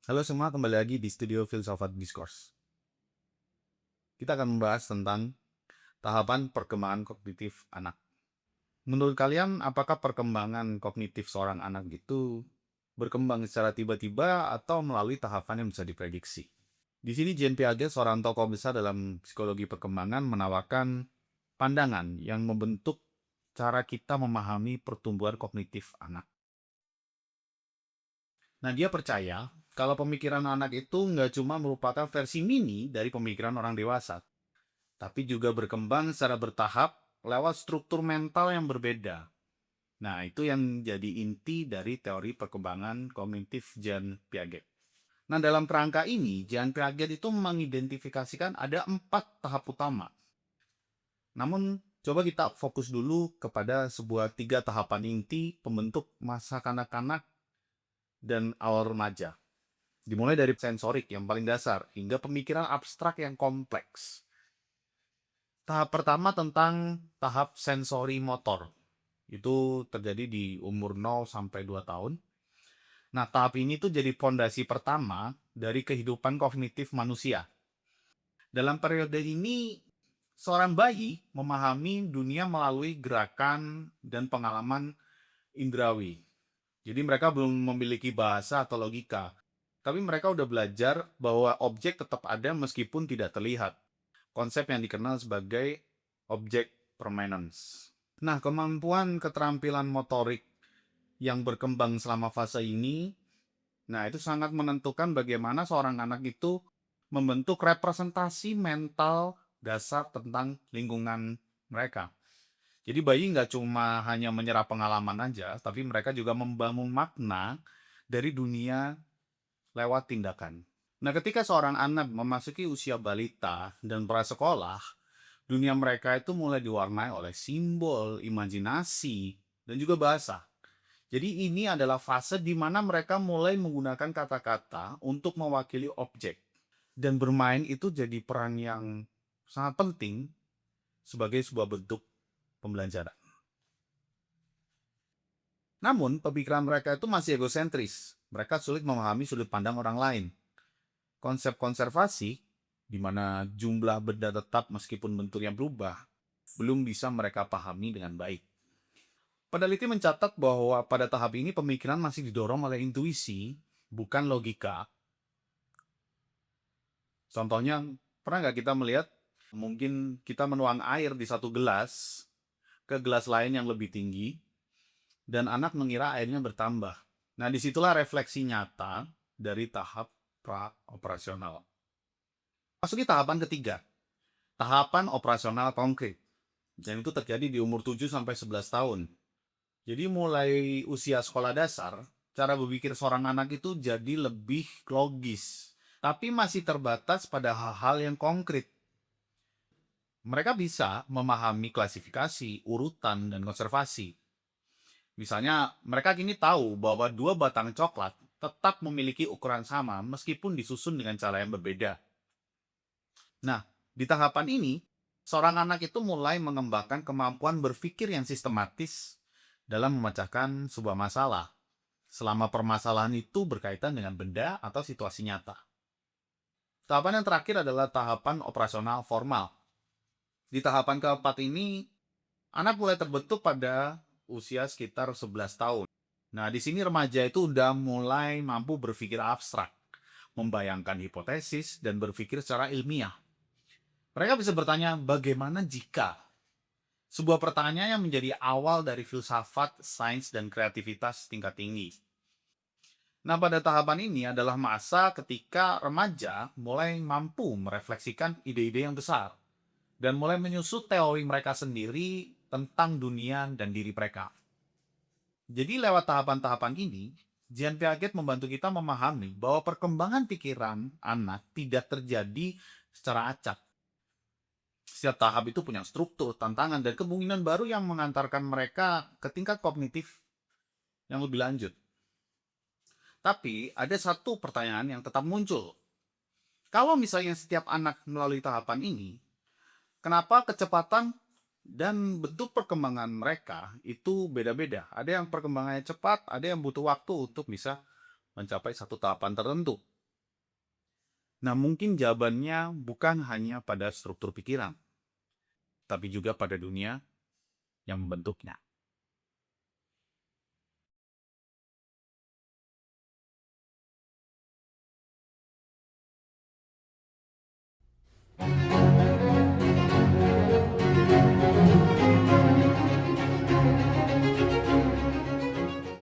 Halo semua, kembali lagi di Studio Filsafat Discourse. Kita akan membahas tentang tahapan perkembangan kognitif anak. Menurut kalian, apakah perkembangan kognitif seorang anak itu berkembang secara tiba-tiba atau melalui tahapan yang bisa diprediksi? Di sini Jean Piaget, seorang tokoh besar dalam psikologi perkembangan, menawarkan pandangan yang membentuk cara kita memahami pertumbuhan kognitif anak. Nah, dia percaya kalau pemikiran anak itu nggak cuma merupakan versi mini dari pemikiran orang dewasa, tapi juga berkembang secara bertahap lewat struktur mental yang berbeda. Nah, itu yang jadi inti dari teori perkembangan kognitif Jean Piaget. Nah, dalam kerangka ini, Jean Piaget itu mengidentifikasikan ada 4 tahap utama. Namun, coba kita fokus dulu kepada sebuah 3 tahapan inti pembentuk masa kanak-kanak dan awal remaja. Dimulai dari sensorik yang paling dasar hingga pemikiran abstrak yang kompleks. Tahap pertama tentang tahap sensori motor. Itu terjadi di umur 0 sampai 2 tahun. Nah, tahap ini tuh jadi fondasi pertama dari kehidupan kognitif manusia. Dalam periode ini, seorang bayi memahami dunia melalui gerakan dan pengalaman indrawi. Jadi mereka belum memiliki bahasa atau logika, tapi mereka udah belajar bahwa objek tetap ada meskipun tidak terlihat. Konsep yang dikenal sebagai object permanence. Nah, kemampuan keterampilan motorik yang berkembang selama fase ini, nah itu sangat menentukan bagaimana seorang anak itu membentuk representasi mental dasar tentang lingkungan mereka. Jadi bayi nggak cuma hanya menyerap pengalaman aja, tapi mereka juga membangun makna dari dunia lewat tindakan. Nah, ketika seorang anak memasuki usia balita dan prasekolah, dunia mereka itu mulai diwarnai oleh simbol, imajinasi, dan juga bahasa. Jadi ini adalah fase di mana mereka mulai menggunakan kata-kata untuk mewakili objek. Dan bermain itu jadi peran yang sangat penting sebagai sebuah bentuk pembelajaran. Namun, pemikiran mereka itu masih egosentris. Mereka sulit memahami sudut pandang orang lain. Konsep konservasi, di mana jumlah benda tetap meskipun bentuknya berubah, belum bisa mereka pahami dengan baik. Peneliti mencatat bahwa pada tahap ini pemikiran masih didorong oleh intuisi, bukan logika. Contohnya, pernah nggak kita melihat mungkin kita menuang air di satu gelas ke gelas lain yang lebih tinggi, dan anak mengira airnya bertambah. Nah, disitulah refleksi nyata dari tahap pra-operasional. Masuki tahapan ketiga, tahapan operasional konkret. Dan itu terjadi di umur 7 sampai 11 tahun. Jadi mulai usia sekolah dasar, cara berpikir seorang anak itu jadi lebih logis, tapi masih terbatas pada hal-hal yang konkret. Mereka bisa memahami klasifikasi, urutan, dan konservasi. Misalnya, mereka kini tahu bahwa dua batang coklat tetap memiliki ukuran sama meskipun disusun dengan cara yang berbeda. Nah, di tahapan ini, seorang anak itu mulai mengembangkan kemampuan berpikir yang sistematis dalam memecahkan sebuah masalah, selama permasalahan itu berkaitan dengan benda atau situasi nyata. Tahapan yang terakhir adalah tahapan operasional formal. Di tahapan keempat ini, anak mulai terbentuk pada usia sekitar 11 tahun. Nah, di sini remaja itu udah mulai mampu berpikir abstrak, membayangkan hipotesis, dan berpikir secara ilmiah. Mereka bisa bertanya, bagaimana jika? Sebuah pertanyaan yang menjadi awal dari filsafat, sains, dan kreativitas tingkat tinggi. Nah, pada tahapan ini adalah masa ketika remaja mulai mampu merefleksikan ide-ide yang besar dan mulai menyusut teori mereka sendiri tentang dunia dan diri mereka. Jadi lewat tahapan-tahapan ini, Jean Piaget membantu kita memahami bahwa perkembangan pikiran anak tidak terjadi secara acak. Setiap tahap itu punya struktur, tantangan, dan kemungkinan baru yang mengantarkan mereka ke tingkat kognitif yang lebih lanjut. Tapi ada satu pertanyaan yang tetap muncul. Kalau misalnya setiap anak melalui tahapan ini, kenapa kecepatan dan bentuk perkembangan mereka itu beda-beda? Ada yang perkembangannya cepat, ada yang butuh waktu untuk bisa mencapai satu tahapan tertentu. Nah, mungkin jawabannya bukan hanya pada struktur pikiran, tapi juga pada dunia yang membentuknya.